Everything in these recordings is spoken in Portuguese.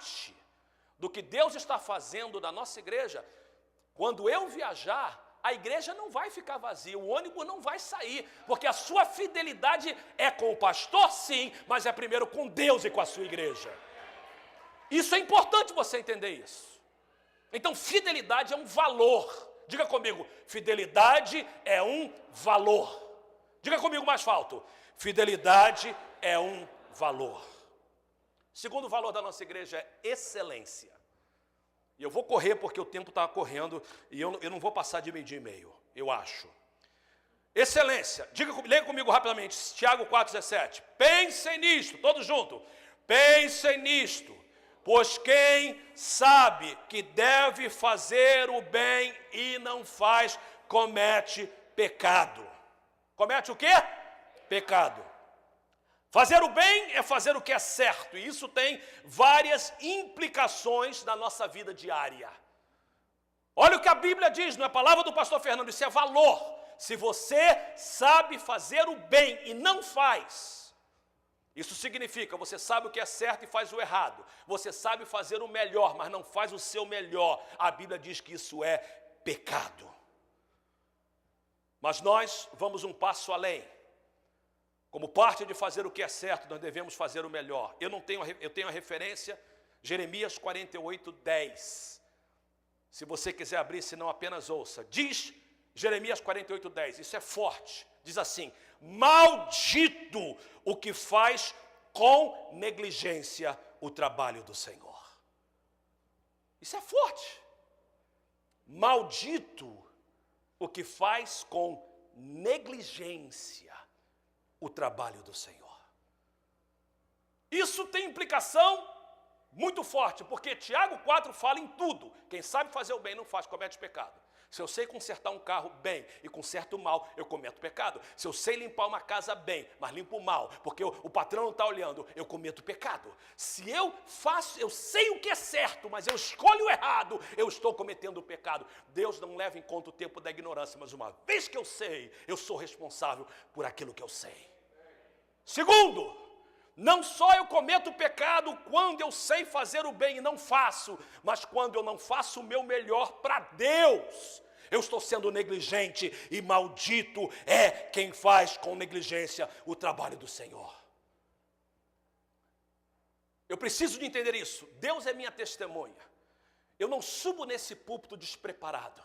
parte do que Deus está fazendo na nossa igreja. Quando eu viajar, a igreja não vai ficar vazia, o ônibus não vai sair, porque a sua fidelidade é com o pastor, sim, mas é primeiro com Deus e com a sua igreja. Isso é importante você entender isso. Então, fidelidade é um valor. Diga comigo, fidelidade é um valor. Diga comigo mais alto, fidelidade é um valor. Segundo valor da nossa igreja é excelência. E eu vou correr porque o tempo está correndo e eu não vou passar de 12:30, eu acho. Excelência, leia comigo rapidamente, Tiago 4,17. Pensem nisto, todos juntos. Pensem nisto, pois quem sabe que deve fazer o bem e não faz, comete pecado. Comete o quê? Pecado. Fazer o bem é fazer o que é certo, e isso tem várias implicações na nossa vida diária. Olha o que a Bíblia diz, não é palavra do pastor Fernando, isso é valor. Se você sabe fazer o bem e não faz, isso significa, você sabe o que é certo e faz o errado. Você sabe fazer o melhor, mas não faz o seu melhor. A Bíblia diz que isso é pecado. Mas nós vamos um passo além. Como parte de fazer o que é certo, nós devemos fazer o melhor. Eu tenho a referência, Jeremias 48:10. Se você quiser abrir, se não apenas ouça. Diz Jeremias 48:10, isso é forte. Diz assim, maldito o que faz com negligência o trabalho do Senhor. Isso é forte. Maldito o que faz com negligência o trabalho do Senhor. Isso tem implicação muito forte, porque Tiago 4 fala em tudo. Quem sabe fazer o bem não faz, comete pecado. Se eu sei consertar um carro bem e conserto mal, eu cometo pecado. Se eu sei limpar uma casa bem, mas limpo mal, porque o patrão não está olhando, eu cometo pecado. Se eu sei o que é certo, mas eu escolho o errado, eu estou cometendo pecado. Deus não leva em conta o tempo da ignorância, mas uma vez que eu sei, eu sou responsável por aquilo que eu sei. Segundo, não só eu cometo pecado quando eu sei fazer o bem e não faço, mas quando eu não faço o meu melhor para Deus, eu estou sendo negligente, e maldito é quem faz com negligência o trabalho do Senhor. Eu preciso de entender isso. Deus é minha testemunha. Eu não subo nesse púlpito despreparado.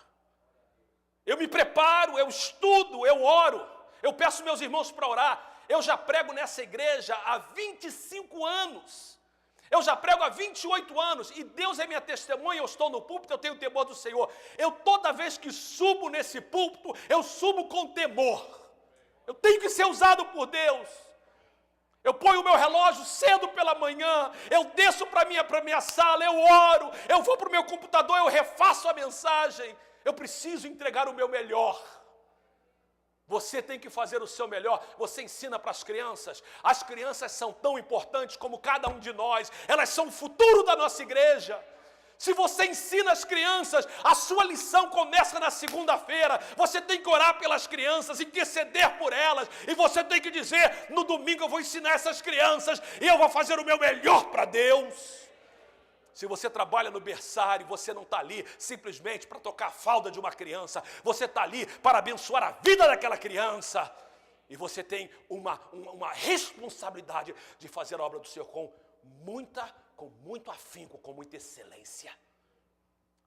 Eu me preparo, eu estudo, eu oro, eu peço meus irmãos para orar. Eu já prego nessa igreja há 25 anos. Eu já prego há 28 anos. E Deus é minha testemunha, eu estou no púlpito, eu tenho o temor do Senhor. Eu toda vez que subo nesse púlpito, eu subo com temor. Eu tenho que ser usado por Deus. Eu ponho o meu relógio cedo pela manhã, eu desço para minha sala, eu oro, eu vou para o meu computador, eu refaço a mensagem. Eu preciso entregar o meu melhor. Você tem que fazer o seu melhor. Você ensina para as crianças. As crianças são tão importantes como cada um de nós. Elas são o futuro da nossa igreja. Se você ensina as crianças, a sua lição começa na segunda-feira. Você tem que orar pelas crianças, interceder por elas. E você tem que dizer, no domingo eu vou ensinar essas crianças e eu vou fazer o meu melhor para Deus. Se você trabalha no berçário, você não está ali simplesmente para tocar a falda de uma criança. Você está ali para abençoar a vida daquela criança. E você tem uma responsabilidade de fazer a obra do Senhor com muito afinco, com muita excelência.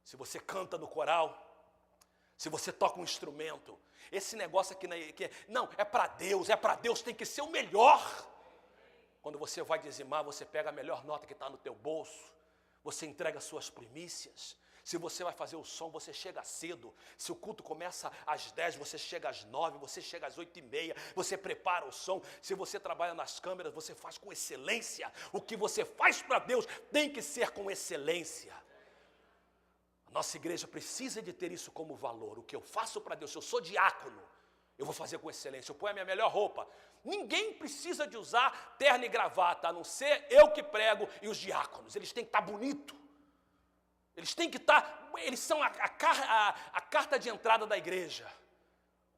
Se você canta no coral, se você toca um instrumento, esse negócio aqui, não, é para Deus, tem que ser o melhor. Quando você vai dizimar, você pega a melhor nota que está no teu bolso. Você entrega as suas primícias. Se você vai fazer o som, você chega cedo. Se o culto começa às 10, você chega às 9, você chega às 8:30, você prepara o som. Se você trabalha nas câmeras, você faz com excelência. O que você faz para Deus tem que ser com excelência. A nossa igreja precisa de ter isso como valor. O que eu faço para Deus, se eu sou diácono, eu vou fazer com excelência, eu ponho a minha melhor roupa. Ninguém precisa de usar terno e gravata, a não ser eu que prego e os diáconos. Eles têm que estar bonitos. Eles têm que estar, eles são a carta de entrada da igreja,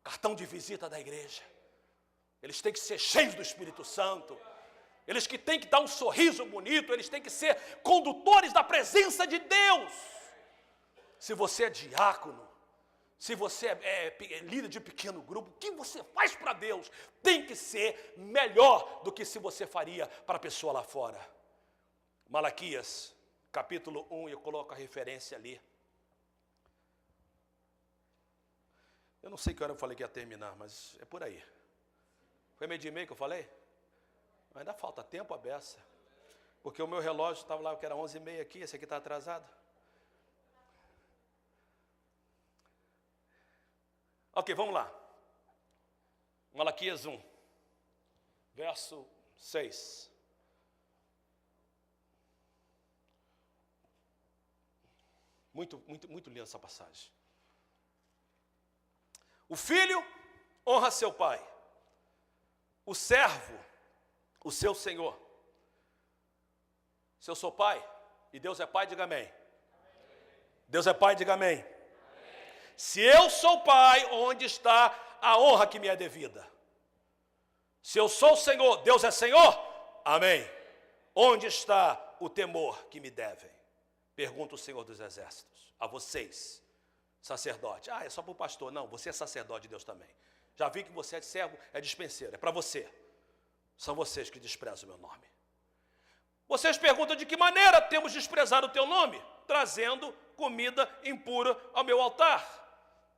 cartão de visita da igreja. Eles têm que ser cheios do Espírito Santo. eles que têm que dar um sorriso bonito, eles têm que ser condutores da presença de Deus. Se você é diácono, se você é líder de pequeno grupo, o que você faz para Deus tem que ser melhor do que se você faria para a pessoa lá fora. Malaquias, capítulo 1, eu coloco a referência ali. Eu não sei que hora eu falei que ia terminar, mas é por aí. Foi meio dia e meio que eu falei? Ainda falta tempo a beça. Porque o meu relógio estava lá, que era 11h30 aqui, esse aqui está atrasado. Ok, vamos lá. Malaquias 1, verso 6. Muito linda essa passagem. O filho honra seu pai, o servo, o seu senhor. Se eu sou pai, e Deus é pai, diga amém. Deus é pai, diga amém. Se eu sou pai, onde está a honra que me é devida? Se eu sou Senhor, Deus é Senhor? Amém. Onde está o temor que me devem? Pergunta o Senhor dos Exércitos a vocês, sacerdote. É só para o pastor. Não, você é sacerdote de Deus também. Já vi que você é servo, é dispenseiro, é para você. São vocês que desprezam o meu nome. Vocês perguntam de que maneira temos desprezado o teu nome? Trazendo comida impura ao meu altar.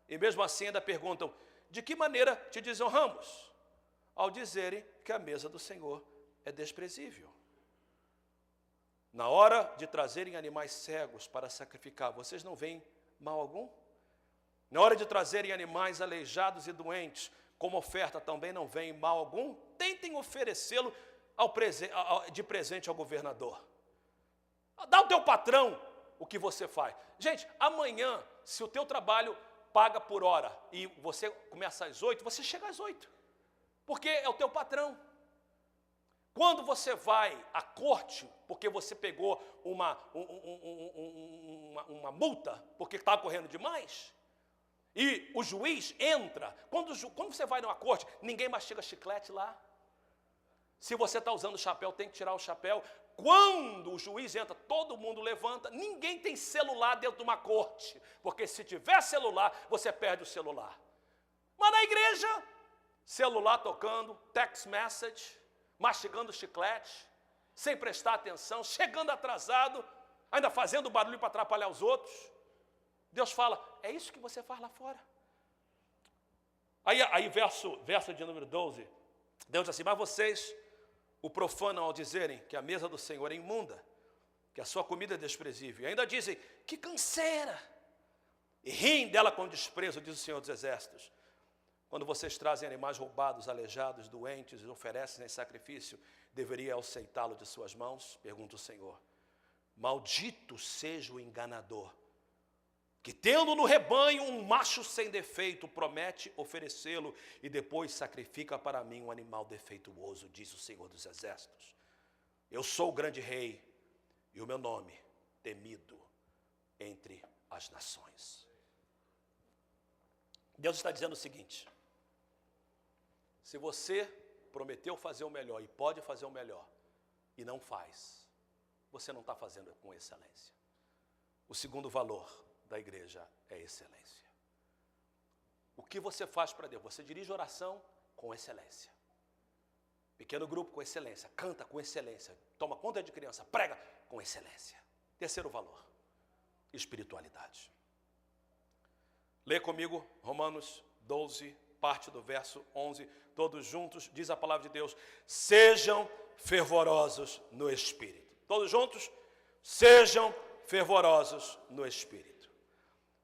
E mesmo assim ainda perguntam, de que maneira te desonramos? Ao dizerem que a mesa do Senhor é desprezível. Na hora de trazerem animais cegos para sacrificar, vocês não veem mal algum? Na hora de trazerem animais aleijados e doentes, como oferta também não veem mal algum? Tentem oferecê-lo de presente ao governador. Dá ao teu patrão o que você faz. Gente, amanhã, se o teu trabalho paga por hora e você começa às 8, você chega às 8, porque é o teu patrão. Quando você vai à corte, porque você pegou uma multa, porque estava correndo demais, e o juiz entra, quando você vai numa corte, ninguém mastiga chiclete lá. Se você está usando o chapéu, tem que tirar o chapéu. Quando o juiz entra, todo mundo levanta. Ninguém tem celular dentro de uma corte, porque se tiver celular, você perde o celular. Mas na igreja, celular tocando, text message, mastigando chiclete, sem prestar atenção, chegando atrasado, ainda fazendo barulho para atrapalhar os outros. Deus fala, é isso que você faz lá fora. Aí verso de número 12, Deus diz assim, mas vocês o profanam ao dizerem que a mesa do Senhor é imunda, que a sua comida é desprezível. E ainda dizem, que canseira! E riem dela com desprezo, diz o Senhor dos Exércitos. Quando vocês trazem animais roubados, aleijados, doentes e oferecem em sacrifício, deveria aceitá-lo de suas mãos? Pergunta o Senhor. Maldito seja o enganador, que tendo no rebanho um macho sem defeito, promete oferecê-lo e depois sacrifica para mim um animal defeituoso, diz o Senhor dos Exércitos. Eu sou o grande rei e o meu nome temido entre as nações. Deus está dizendo o seguinte, se você prometeu fazer o melhor e pode fazer o melhor e não faz, você não está fazendo com excelência. O segundo valor da igreja é excelência. O que você faz para Deus? Você dirige oração com excelência. Pequeno grupo com excelência. Canta com excelência. Toma conta de criança. Prega com excelência. Terceiro valor, espiritualidade. Lê comigo Romanos 12, parte do verso 11. Todos juntos, diz a palavra de Deus. Sejam fervorosos no Espírito. Todos juntos? Sejam fervorosos no Espírito.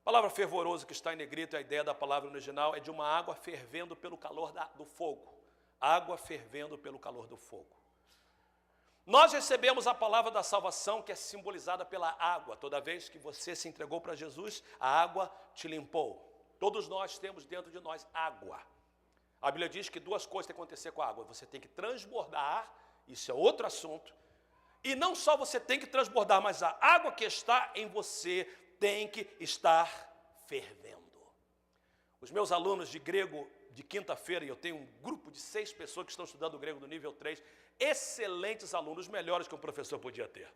A palavra fervoroso que está em negrito, a ideia da palavra original, é de uma água fervendo pelo calor do fogo. Água fervendo pelo calor do fogo. Nós recebemos a palavra da salvação, que é simbolizada pela água. Toda vez que você se entregou para Jesus, a água te limpou. Todos nós temos dentro de nós água. A Bíblia diz que duas coisas têm que acontecer com a água. Você tem que transbordar, isso é outro assunto. E não só você tem que transbordar, mas a água que está em você tem que estar fervendo. Os meus alunos de grego de quinta-feira, e eu tenho um grupo de 6 pessoas que estão estudando o grego do nível 3, excelentes alunos, os melhores que um professor podia ter.